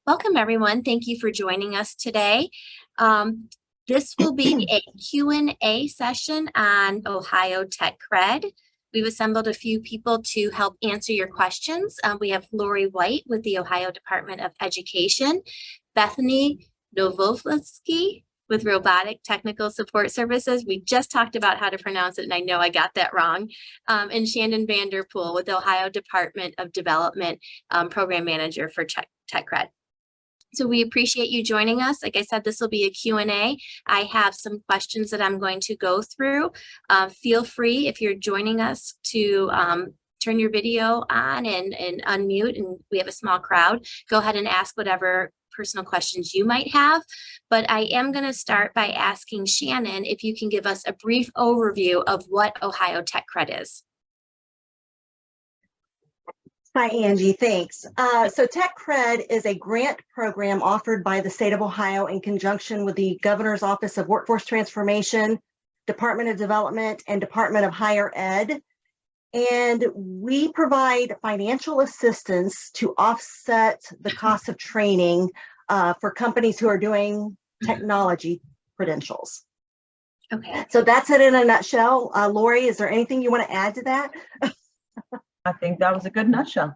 Welcome, everyone. Thank you for joining us today. This will be a Q&A session on Ohio TechCred. We've assembled a few people to help answer your questions. We have Lori White with the Ohio Department of Education, Bethany Novovsky with Robotic Technical Support Services. We just talked about how to pronounce it, and I know I got that wrong. And Shannon Vanderpool with the Ohio Department of Development, Program Manager for TechCred. So we appreciate you joining us. Like I said, this will be a Q&A. I have some questions that I'm going to go through. Feel free, if you're joining us, to turn your video on and unmute, and we have a small crowd. Go ahead and ask whatever personal questions you might have. But I am going to start by asking Shannon if you can give us a brief overview of what Ohio TechCred is. Hi, Angie. Thanks. So TechCred is a grant program offered by the state of Ohio in conjunction with the Governor's Office of Workforce Transformation, Department of Development, and Department of Higher Ed. And we provide financial assistance to offset the cost of training for companies who are doing technology credentials. Okay. So that's it in a nutshell. Lori, is there anything you want to add to that? I think that was a good nutshell.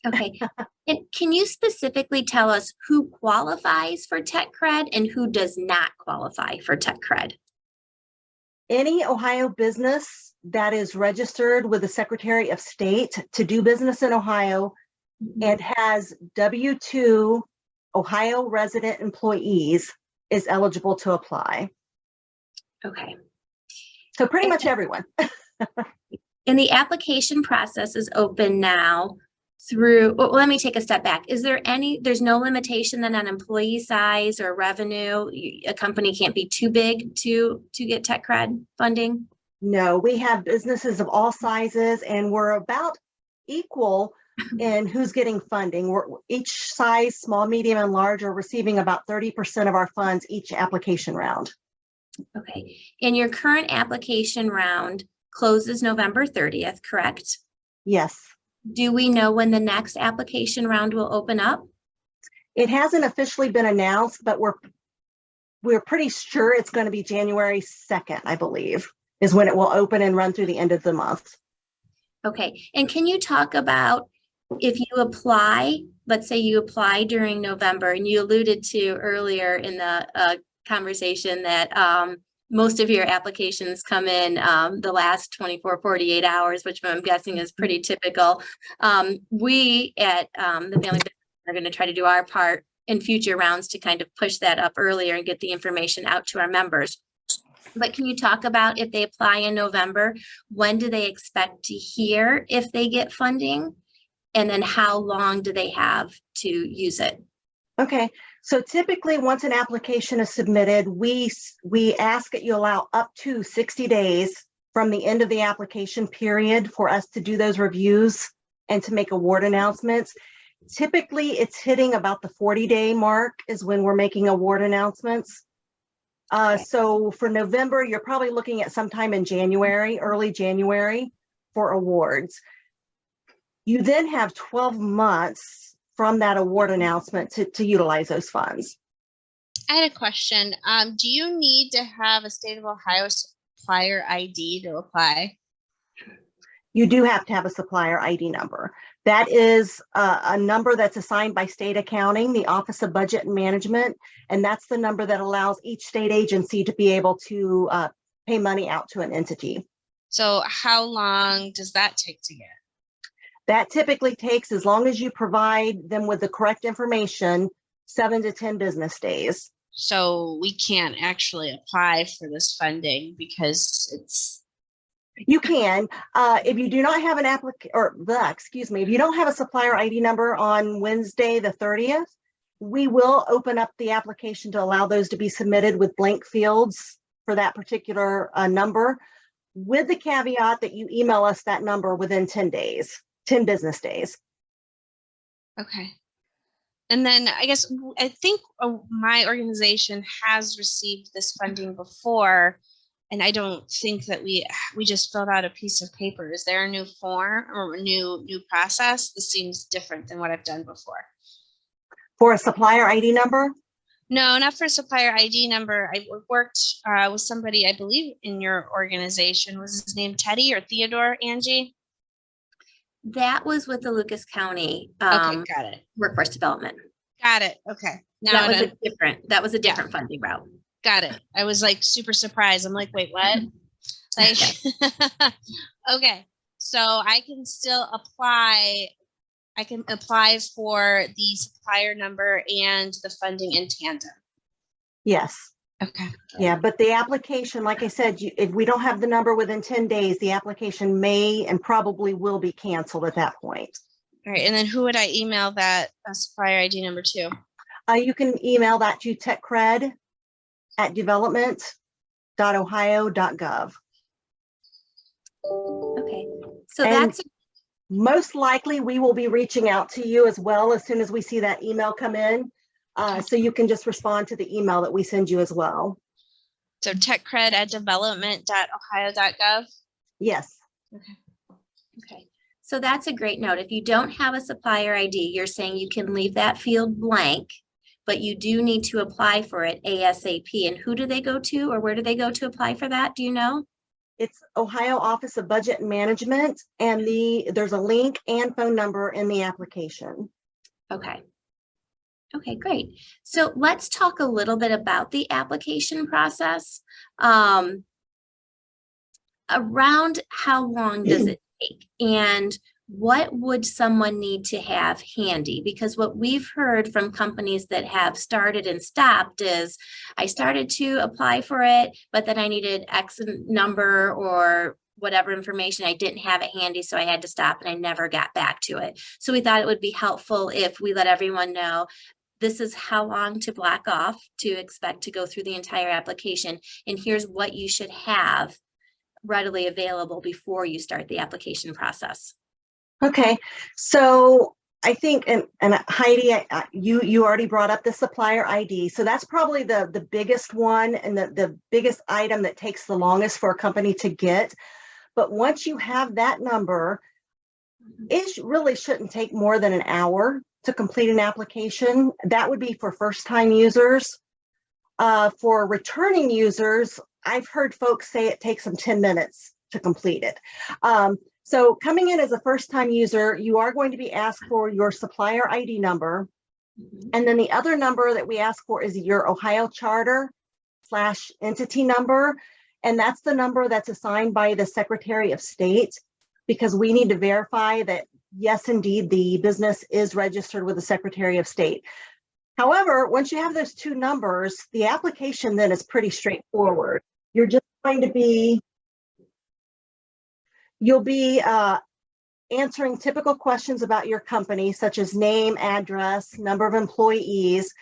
Okay. And can you specifically tell us who qualifies for TechCred and who does not qualify for TechCred? Any Ohio business that is registered with the Secretary of State to do business in Ohio and has W-2 Ohio resident employees is eligible to apply. Okay. So pretty much everyone. And the application process is open now through, well, let me take a step back. Is there there's no limitation then on employee size or revenue? A company can't be too big to get TechCred funding? No, we have businesses of all sizes, and we're about equal in who's getting funding. Each size, small, medium, and large, are receiving about 30% of our funds each application round. Okay. And your current application round closes November 30th, correct? Yes. Do we know when the next application round will open up? It hasn't officially been announced, but we're pretty sure it's going to be January 2nd, I believe, is when it will open and run through the end of the month. Okay. And can you talk about if you apply, let's say you apply during November, and you alluded to earlier in the conversation that most of your applications come in the last 24, 48 hours, which I'm guessing is pretty typical. We at the Family Business are going to try to do our part in future rounds to kind of push that up earlier and get the information out to our members. But can you talk about, if they apply in November, when do they expect to hear if they get funding? And then how long do they have to use it? Okay, so typically once an application is submitted, we ask that you allow up to 60 days from the end of the application period for us to do those reviews and to make award announcements. Typically, it's hitting about the 40-day mark is when we're making award announcements. So for November, you're probably looking at sometime in January, early January, for awards. You then have 12 months from that award announcement to utilize those funds. I had a question. Do you need to have a state of Ohio supplier ID to apply? You do have to have a supplier ID number. That is a number that's assigned by state accounting, the Office of Budget and Management, and that's the number that allows each state agency to be able to pay money out to an entity. So how long does that take to get? That typically takes, as long as you provide them with the correct information, 7 to 10 business days. So we can't actually apply for this funding because it's... You can, if you do not have an if you don't have a supplier ID number on Wednesday, the 30th, we will open up the application to allow those to be submitted with blank fields for that particular number, with the caveat that you email us that number within 10 business days. Okay. And then I think my organization has received this funding before, and I don't think that we just filled out a piece of paper. Is there a new form or a new process? This seems different than what I've done before. For a supplier ID number? No, not for supplier ID number. I worked with somebody, I believe, in your organization. Was his name Teddy or Theodore, Angie? That was with the Lucas County Okay, got it. Workforce Development. Got it. Okay. Now That I was don't- that was a Yeah. different funding route. got it. I was like super surprised. I'm like, wait, what? Like, okay. So I can still apply. I can apply for the supplier number and the funding in tandem. Yes. Okay. Yeah, but the application, like I said, if we don't have the number within 10 days, the application may and probably will be canceled at that point. All right. And then who would I email that supplier ID number to? You can email that to techcred@development.ohio.gov. Okay, so And that's most likely we will be reaching out to you as well as soon as we see that email come in. So you can just respond to the email that we send you as well. So techcred@development.ohio.gov. Yes. okay. So that's a great note. If you don't have a supplier ID, you're saying you can leave that field blank, but you do need to apply for it ASAP. And who do they go to, or where do they go to apply for that? Do you know? It's Ohio Office of Budget and Management, and there's a link and phone number in the application. Okay. Okay, great. So let's talk a little bit about the application process. Around how long does it take? And what would someone need to have handy? Because what we've heard from companies that have started and stopped is, I started to apply for it, but then I needed X number or whatever information. I didn't have it handy, so I had to stop and I never got back to it. So we thought it would be helpful if we let everyone know this is how long to block off to expect to go through the entire application. And here's what you should have readily available before you start the application process. Okay, so I think, and Heidi, you already brought up the supplier ID. So that's probably the biggest one and the biggest item that takes the longest for a company to get. But once you have that number, it really shouldn't take more than an hour to complete an application. That would be for first-time users. For returning users, I've heard folks say it takes them 10 minutes to complete it. So coming in as a first-time user, you are going to be asked for your supplier ID number. And then the other number that we ask for is your Ohio charter/entity number. And that's the number that's assigned by the Secretary of State, because we need to verify that, yes, indeed, the business is registered with the Secretary of State. However, once you have those two numbers, the application then is pretty straightforward. You're just going to be, you'll be answering typical questions about your company, such as name, address, number of employees.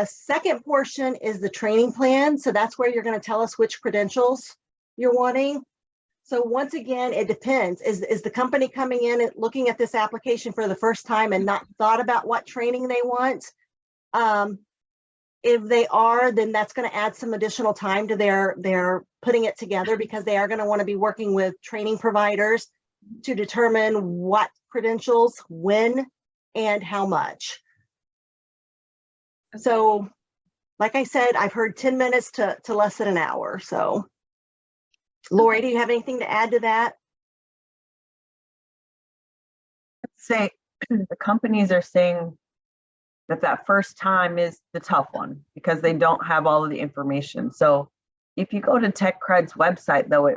Second portion is the training plan. So that's where you're going to tell us which credentials you're wanting. So once again, it depends. Is the company coming in and looking at this application for the first time and not thought about what training they want? If they are, then that's going to add some additional time to their putting it together, because they are going to want to be working with training providers to determine what credentials, when, and how much. So, like I said, I've heard 10 minutes to less than an hour. So, Lori, do you have anything to add to that? Say the companies are saying that first time is the tough one because they don't have all of the information. So if you go to TechCred's website, though,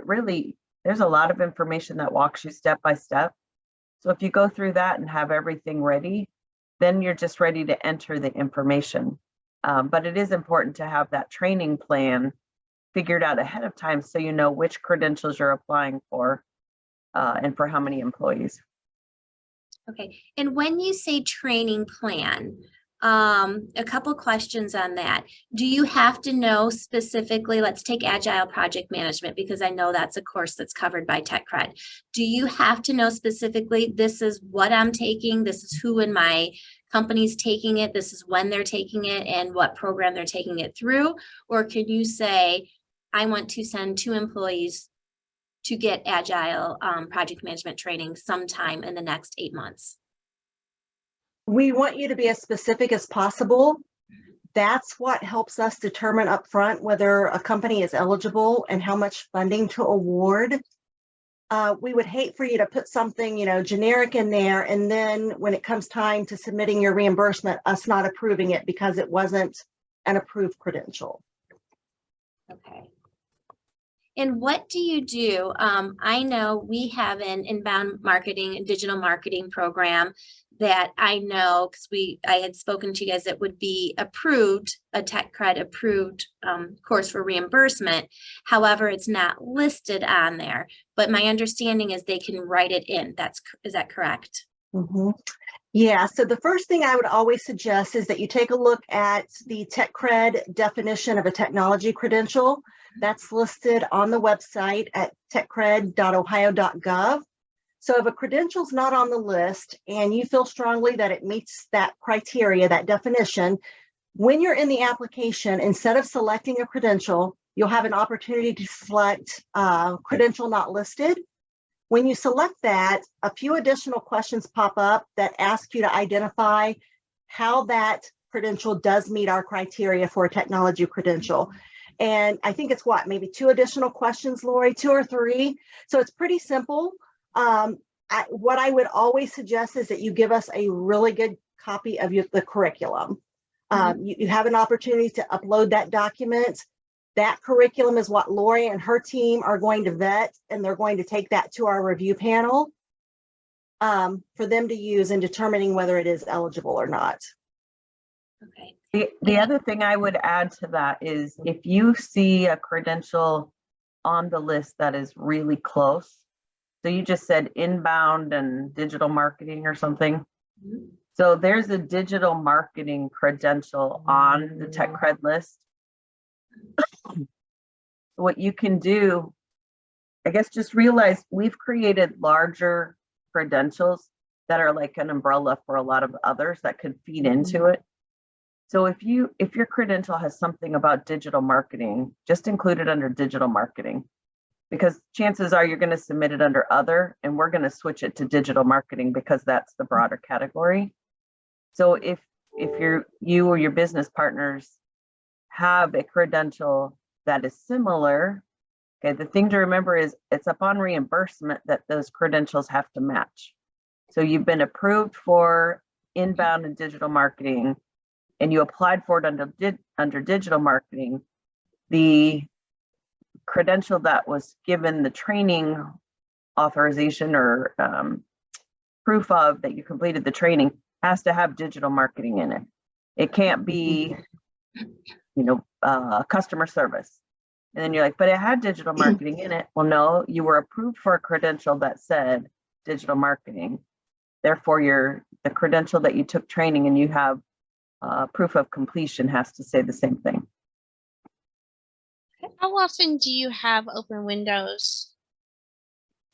there's a lot of information that walks you step by step. So if you go through that and have everything ready, then you're just ready to enter the information. But it is important to have that training plan figured out ahead of time so you know which credentials you're applying for and for how many employees. Okay, and when you say training plan, a couple questions on that. Do you have to know specifically, let's take Agile Project Management, because I know that's a course that's covered by TechCred. Do you have to know specifically, this is what I'm taking, this is who in my company's taking it, this is when they're taking it, and what program they're taking it through? Or can you say, I want to send 2 employees to get Agile Project Management training sometime in the next 8 months? We want you to be as specific as possible. That's what helps us determine upfront whether a company is eligible and how much funding to award. We would hate for you to put something, generic in there, and then when it comes time to submitting your reimbursement, us not approving it because it wasn't an approved credential. Okay. And what do you do? I know we have an inbound marketing and digital marketing program that I know because I had spoken to you guys that would be approved, a TechCred approved course for reimbursement. However, it's not listed on there, but my understanding is they can write it in. Is that correct? Mm-hmm. Yeah, so the first thing I would always suggest is that you take a look at the TechCred definition of a technology credential. That's listed on the website at techcred.ohio.gov. So if a credential is not on the list and you feel strongly that it meets that criteria, that definition, when you're in the application, instead of selecting a credential, you'll have an opportunity to select credential not listed. When you select that, a few additional questions pop up that ask you to identify how that credential does meet our criteria for a technology credential. And I think it's maybe 2 additional questions, Lori, 2 or 3. So it's pretty simple. What I would always suggest is that you give us a really good copy of the curriculum. You have an opportunity to upload that document. That curriculum is what Lori and her team are going to vet, and they're going to take that to our review panel for them to use in determining whether it is eligible or not. Okay. The other thing I would add to that is if you see a credential on the list that is really close, so you just said inbound and digital marketing or something. Mhm. So there's a digital marketing credential on the TechCred list. What you can do, I guess, just realize we've created larger credentials that are like an umbrella for a lot of others that could feed into it. So if your credential has something about digital marketing, just include it under digital marketing, because chances are you're going to submit it under other, and we're going to switch it to digital marketing because that's the broader category. So if you or your business partners have a credential that is similar, okay, the thing to remember is it's upon reimbursement that those credentials have to match. So you've been approved for inbound and digital marketing, and you applied for it under digital marketing. The credential that was given the training authorization or proof of that you completed the training has to have digital marketing in it. It can't be, customer service. And then you're like, but it had digital marketing in it. Well, no, you were approved for a credential that said digital marketing. Therefore, the credential that you took training and you have proof of completion has to say the same thing. How often do you have open windows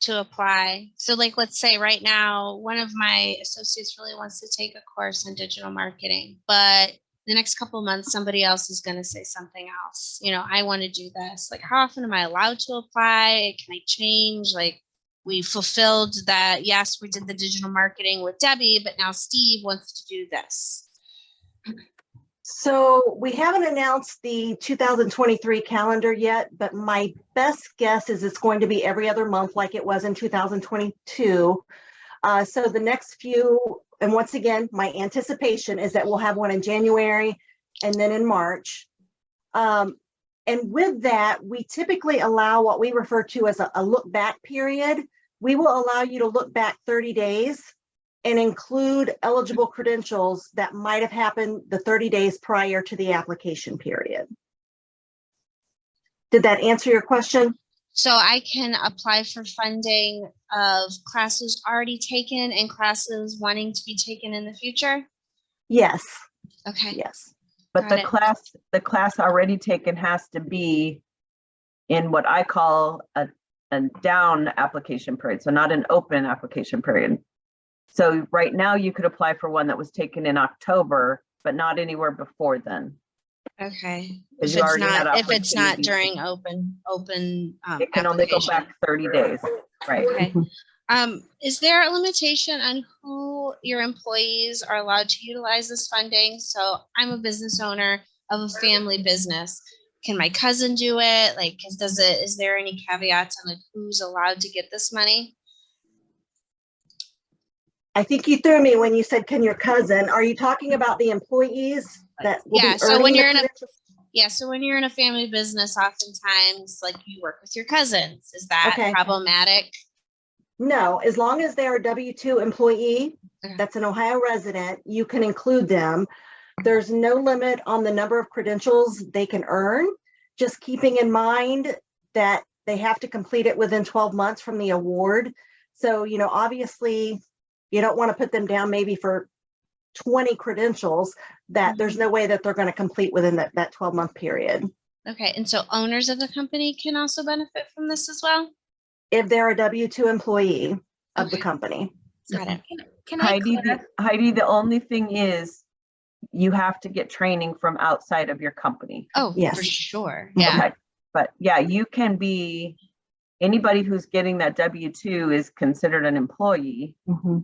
to apply? So like, let's say right now, one of my associates really wants to take a course in digital marketing, but the next couple of months, somebody else is going to say something else. I want to do this. Like, how often am I allowed to apply? Can I change? Like, we fulfilled that. Yes, we did the digital marketing with Debbie, but now Steve wants to do this. So we haven't announced the 2023 calendar yet, but my best guess is it's going to be every other month like it was in 2022. So the next few, and once again, my anticipation is that we'll have one in January and then in March. And with that, we typically allow what we refer to as a look back period. We will allow you to look back 30 days and include eligible credentials that might have happened the 30 days prior to the application period. Did that answer your question? So I can apply for funding of classes already taken and classes wanting to be taken in the future? Yes. Okay. Yes. But the class already taken has to be in what I call a down application period. So not an open application period. So right now you could apply for one that was taken in October, but not anywhere before then. Okay. Because If it's not during open it can only go back 30 days. Right. Okay. Is there a limitation on who your employees are allowed to utilize this funding? So I'm a business owner of a family business. Can my cousin do it? Like, is there any caveats on like who's allowed to get this money? I think you threw me when you said, can your cousin, are you talking about the employees that will Yeah, be so earning when the you're in a credentials? Yeah, so when you're in a family business, oftentimes like you work with your cousins. Is that Okay. problematic? No, as long as they're a W-2 employee, Okay. that's an Ohio resident, you can include them. There's no limit on the number of credentials they can earn, just keeping in mind that they have to complete it within 12 months from the award. So, obviously you don't want to put them down maybe for 20 credentials that there's no way that they're going to complete within that 12-month period. Okay, and so owners of the company can also benefit from this as well? If they're a W-2 employee of the Okay. company. Got it. Can I Heidi, the only thing is you have to get training from outside of your company. Oh, Yes. for sure. Yeah. Okay. But yeah, you can be, anybody who's getting that W-2 is considered an employee Mhm.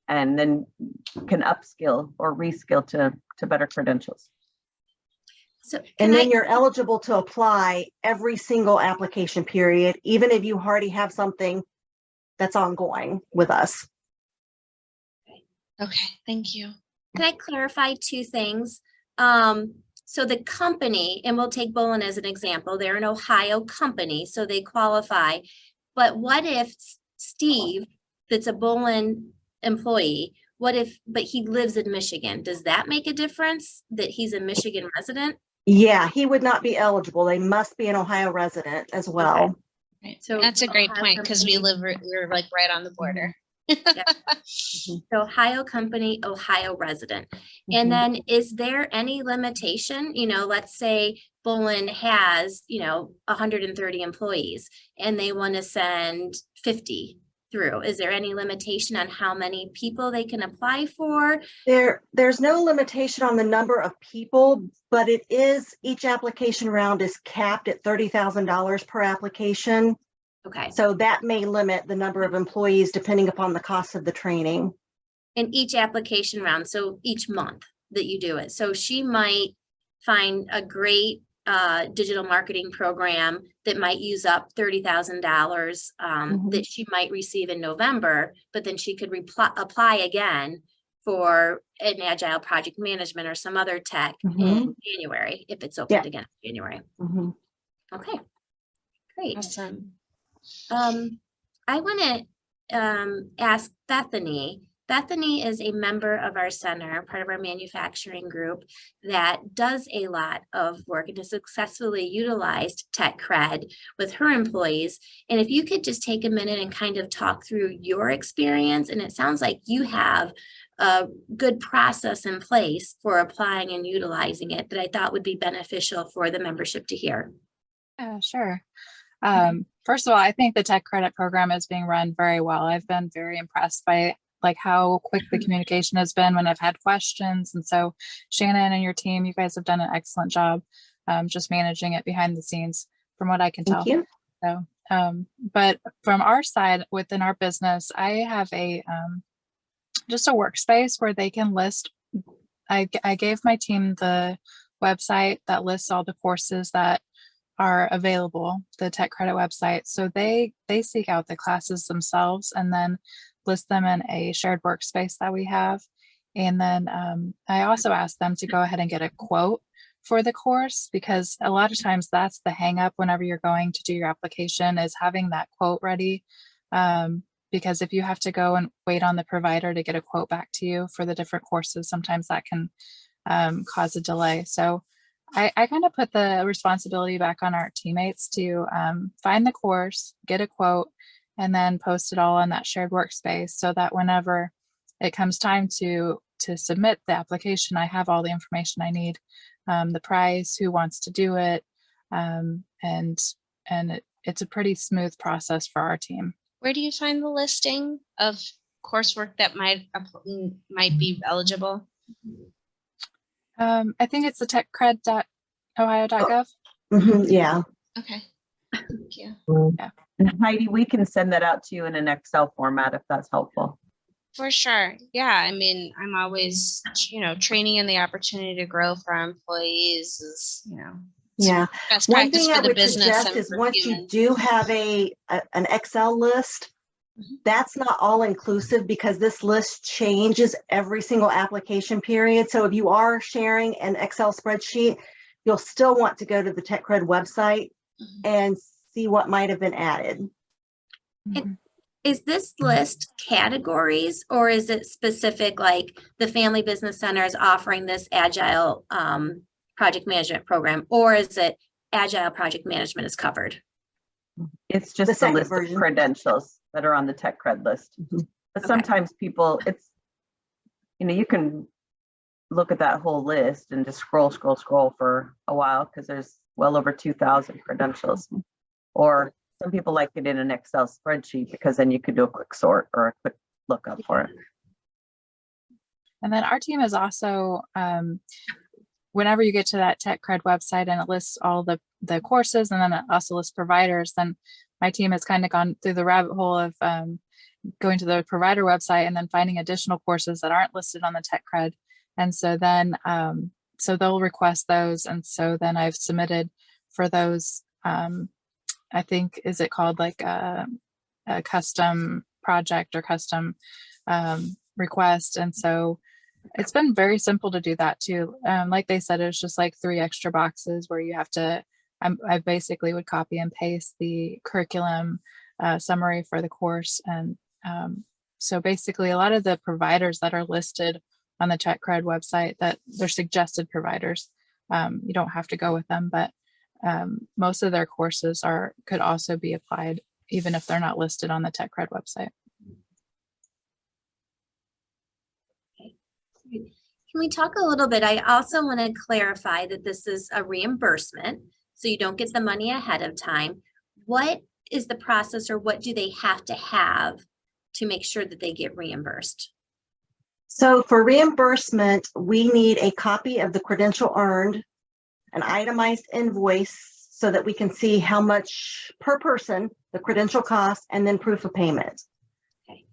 and then can upskill or reskill to better credentials. So And then you're eligible to apply every single application period, even if you already have something that's ongoing with us. Okay, thank you. Can I clarify two things? So the company, and we'll take Bolin as an example, they're an Ohio company, so they qualify. But what if Steve, that's a Bolin employee, but he lives in Michigan? Does that make a difference that he's a Michigan resident? Yeah, he would not be eligible. They must be an Ohio resident as well. Okay. Right. So That's a great Ohio point because company- we're like right on the border. So Ohio company, Ohio resident. And Mhm. then is there any limitation, let's say Bolin has, 130 employees and they want to send 50 through. Is there any limitation on how many people they can apply for? There's no limitation on the number of people, but each application round is capped at $30,000 per application. Okay. So that may limit the number of employees depending upon the cost of the training. In each application round, so each month that you do it. So she might find a great digital marketing program that might use up $30,000 that she might receive in November, but then she could apply again for an agile project management or some other tech in January, if it's opened again in January. Okay, great. Awesome. I want to ask Bethany. Bethany is a member of our center, part of our manufacturing group that does a lot of work and has successfully utilized TechCred with her employees. And if you could just take a minute and kind of talk through your experience, and it sounds like you have a good process in place for applying and utilizing it that I thought would be beneficial for the membership to hear. Yeah, sure. First of all, I think the tech credit program is being run very well. I've been very impressed by how quick the communication has been when I've had questions. And so Shannon and your team, you guys have done an excellent job just managing it behind the scenes from what I can tell. Thank you. So, but from our side within our business, I have just a workspace where they can list. I gave my team the website that lists all the courses that are available, the tech credit website. So they seek out the classes themselves and then list them in a shared workspace that we have. And then I also ask them to go ahead and get a quote for the course, because a lot of times that's the hang up whenever you're going to do your application, is having that quote ready. Because if you have to go and wait on the provider to get a quote back to you for the different courses, sometimes that can cause a delay. So I kind of put the responsibility back on our teammates to find the course, get a quote, and then post it all on that shared workspace so that whenever it comes time to submit the application, I have all the information I need, the price, who wants to do it, and it's a pretty smooth process for our team. Where do you find the listing of coursework that might be eligible? I think it's the techcred.ohio.gov. Yeah. Okay. Thank you. Yeah. And Heidi, we can send that out to you in an Excel format if that's helpful. For sure. Yeah. I mean, I'm always, training and the opportunity to grow for our employees is, Yeah. best One practice thing for I the would business suggest and is for once you humans. do have an Excel list, Mhm. that's not all inclusive because this list changes every single application period. So if you are sharing an Excel spreadsheet, you'll still want to go to the TechCred website Mhm. and see what might have been added. Mhm. Is this list categories or is it specific, like the Family Business Center is offering this agile project management program, or is it agile project management is covered? It's The just the second list version. of credentials that are on the TechCred list. Mhm. But Okay. sometimes people, you can look at that whole list and just scroll for a while because there's well over 2,000 credentials. Or some people like it in an Excel spreadsheet because then you could do a quick sort or a quick lookup for it. And then our team is also, whenever you get to that TechCred website and it lists all the courses and then it also lists providers, then my team has kind of gone through the rabbit hole of going to the provider website and then finding additional courses that aren't listed on the TechCred. And so then, so they'll request those. And so then I've submitted for those, I think, is it called like a custom project or custom request? And so it's been very simple to do that too. Like they said, it's just like 3 extra boxes where you have to, I basically would copy and paste the curriculum summary for the course. And so basically a lot of the providers that are listed on the TechCred website, that they're suggested providers. You don't have to go with them, but most of their courses could also be applied even if they're not listed on the TechCred website. Can we talk a little bit? I also want to clarify that this is a reimbursement, so you don't get the money ahead of time. What is the process, or what do they have to have to make sure that they get reimbursed? So for reimbursement, we need a copy of the credential earned, an itemized invoice so that we can see how much per person the credential costs, and then proof of payment. Okay.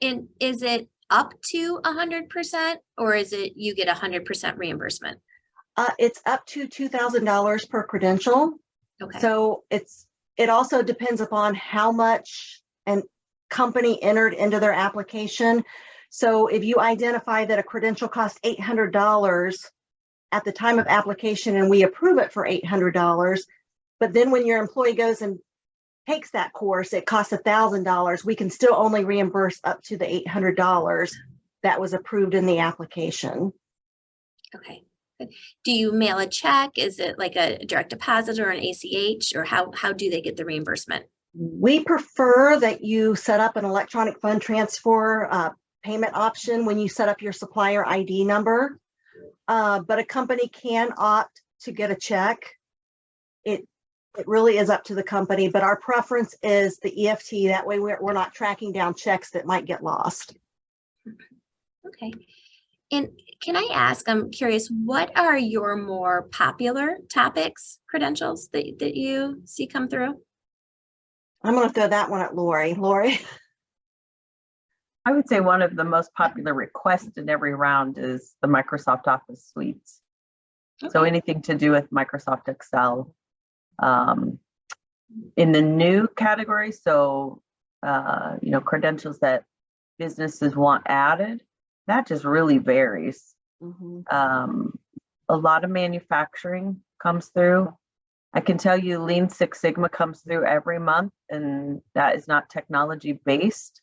And is it up to 100% or is it you get 100% reimbursement? It's up to $2,000 per credential. Okay. So it also depends upon how much an company entered into their application. So if you identify that a credential costs $800 at the time of application and we approve it for $800, but then when your employee goes and takes that course, it costs $1,000, we can still only reimburse up to the $800 that was approved in the application. Okay. Good. Do you mail a check? Is it like a direct deposit or an ACH, or how do they get the reimbursement? We prefer that you set up an electronic fund transfer payment option when you set up your supplier ID number, but a company can opt to get a check. It really is up to the company, but our preference is the EFT. That way we're not tracking down checks that might get lost. Okay. And can I ask, I'm curious, what are your more popular topics, credentials that you see come through? I'm going to throw that one at Lori. Lori? I would say one of the most popular requests in every round is the Microsoft Office suites. So Okay. anything to do with Microsoft Excel. In the new category, so credentials that businesses want added, that just really varies. Mm-hmm. A lot of manufacturing comes through. I can tell you Lean Six Sigma comes through every month, and that is not technology based.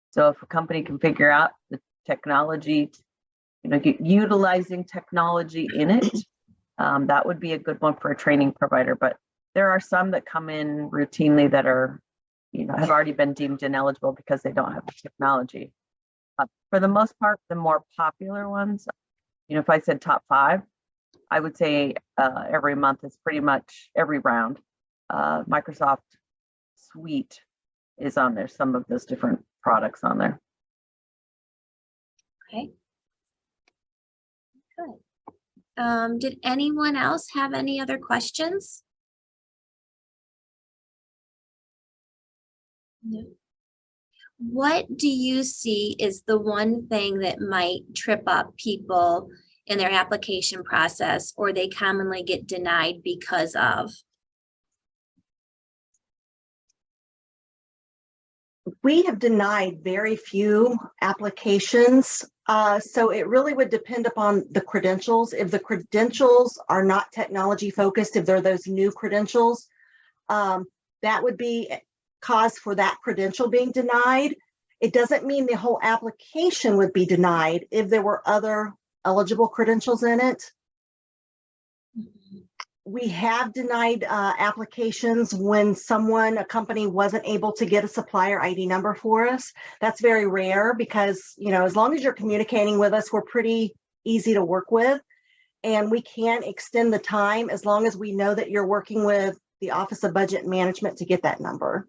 So if a company can figure out the technology, utilizing technology in it, that would be a good one for a training provider. But there are some that come in routinely that are, have already been deemed ineligible because they don't have the technology. For the most part, the more popular ones, if I said top 5, I would say every month is pretty much every round. Microsoft Suite is on there, some of those different products on there. Okay. Good. Did anyone else have any other questions? No. What do you see is the one thing that might trip up people in their application process, or they commonly get denied because of? We have denied very few applications. So it really would depend upon the credentials. If the credentials are not technology focused, if they're those new credentials, that would be cause for that credential being denied. It doesn't mean the whole application would be denied if there were other eligible credentials in it. We have denied applications when a company wasn't able to get a supplier ID number for us. That's very rare because, as long as you're communicating with us, we're pretty easy to work with. And we can extend the time as long as we know that you're working with the Office of Budget and Management to get that number.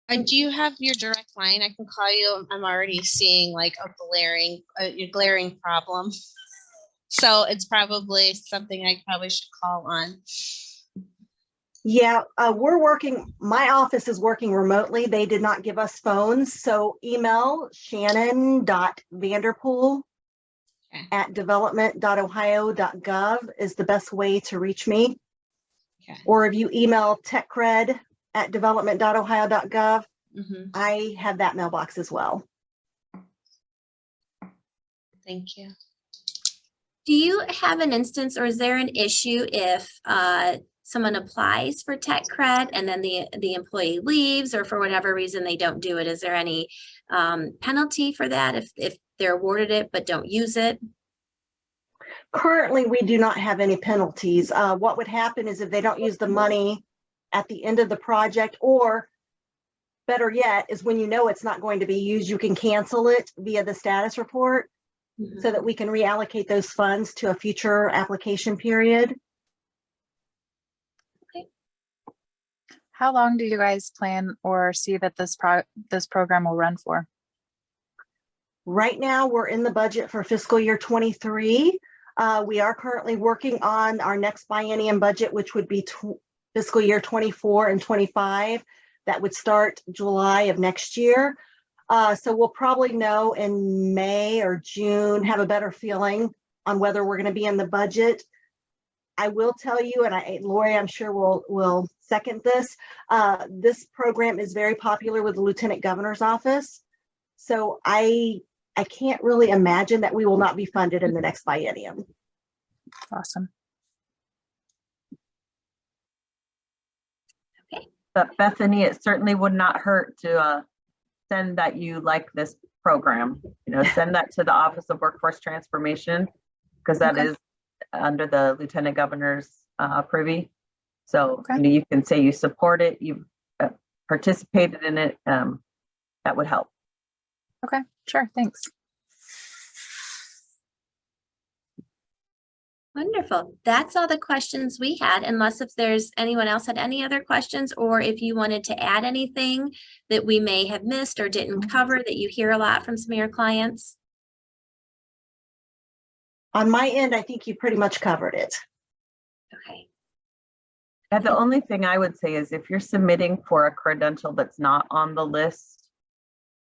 Do you have your direct line? I can call you. I'm already seeing like a glaring problem. So it's probably something I probably should call on. Yeah, my office is working remotely. They did not give us phones. So email shannon.vanderpool@development.ohio.gov is the best way to reach me. Okay. Or if you email techcred@development.ohio.gov, I have that mailbox as well. Thank you. Do you have an instance, or is there an issue if someone applies for TechCred and then the employee leaves, or for whatever reason they don't do it? Is there any penalty for that if they're awarded it but don't use it? Currently, we do not have any penalties. What would happen is if they don't use the money at the end of the project, or better yet, is when you know it's not going to be used, you can cancel it via the status report so that we can reallocate those funds to a future application period. How long do you guys plan or see that this program will run for? Right now, we're in the budget for fiscal year 23. We are currently working on our next biennium budget, which would be fiscal year 24 and 25. That would start July of next year. So we'll probably know in May or June, have a better feeling on whether we're going to be in the budget. I will tell you, and Lori, I'm sure will second this. This program is very popular with the Lieutenant Governor's office. So I can't really imagine that we will not be funded in the next biennium. Awesome. But Bethany, it certainly would not hurt to send that you like this program. Send that to the Office of Workforce Transformation, because that is under the Lieutenant Governor's privy. So you can say you support it, you've participated in it. That would help. Okay, sure, thanks. Wonderful. That's all the questions we had, unless if there's anyone else had any other questions, or if you wanted to add anything that we may have missed or didn't cover that you hear a lot from some of your clients. On my end, I think you pretty much covered it. Okay. And the only thing I would say is if you're submitting for a credential that's not on the list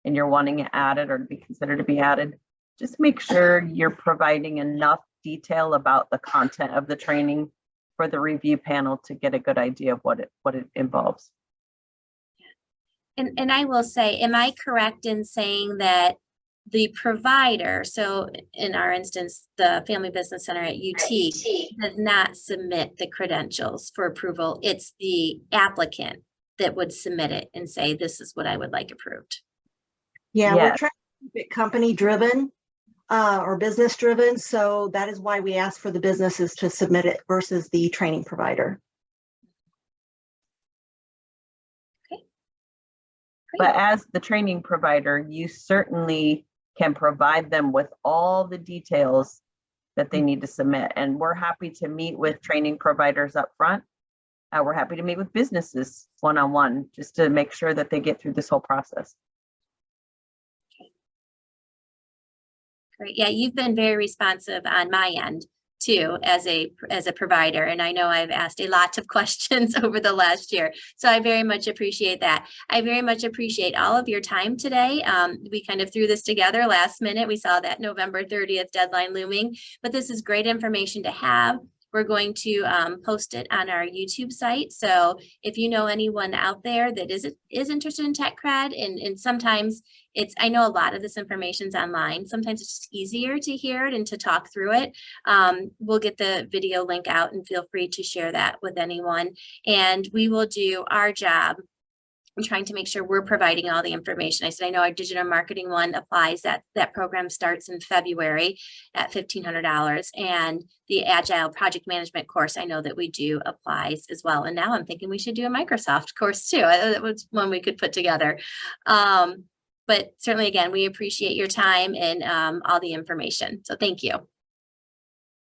and you're wanting it added or to be considered to be added, just make sure you're providing enough detail about the content of the training for the review panel to get a good idea of what it involves. And I will say, am I correct in saying that the provider, so in our instance, the Family Business Center at UT, does not submit the credentials for approval? It's the applicant that would submit it and say, this is what I would like approved. Yeah, we're trying to keep it company driven or business driven. So that is why we ask for the businesses to submit it versus the training provider. Okay. But as the training provider, you certainly can provide them with all the details that they need to submit. And we're happy to meet with training providers up front. We're happy to meet with businesses one-on-one just to make sure that they get through this whole process. Great. Yeah, you've been very responsive on my end too as a provider. And I know I've asked a lot of questions over the last year. So I very much appreciate that. I very much appreciate all of your time today. We kind of threw this together last minute. We saw that November 30th deadline looming, but this is great information to have. We're going to post it on our YouTube site. So if you know anyone out there that is interested in TechCred, and sometimes I know a lot of this information is online. Sometimes it's just easier to hear it and to talk through it. We'll get the video link out and feel free to share that with anyone. And we will do our job I'm trying to make sure we're providing all the information. I said, I know our digital marketing one applies, that program starts in February at $1,500, and the Agile project management course, I know that we do applies as well. And now I'm thinking we should do a Microsoft course too. That was one we could put together. But certainly, again, we appreciate your time and all the information. So thank you.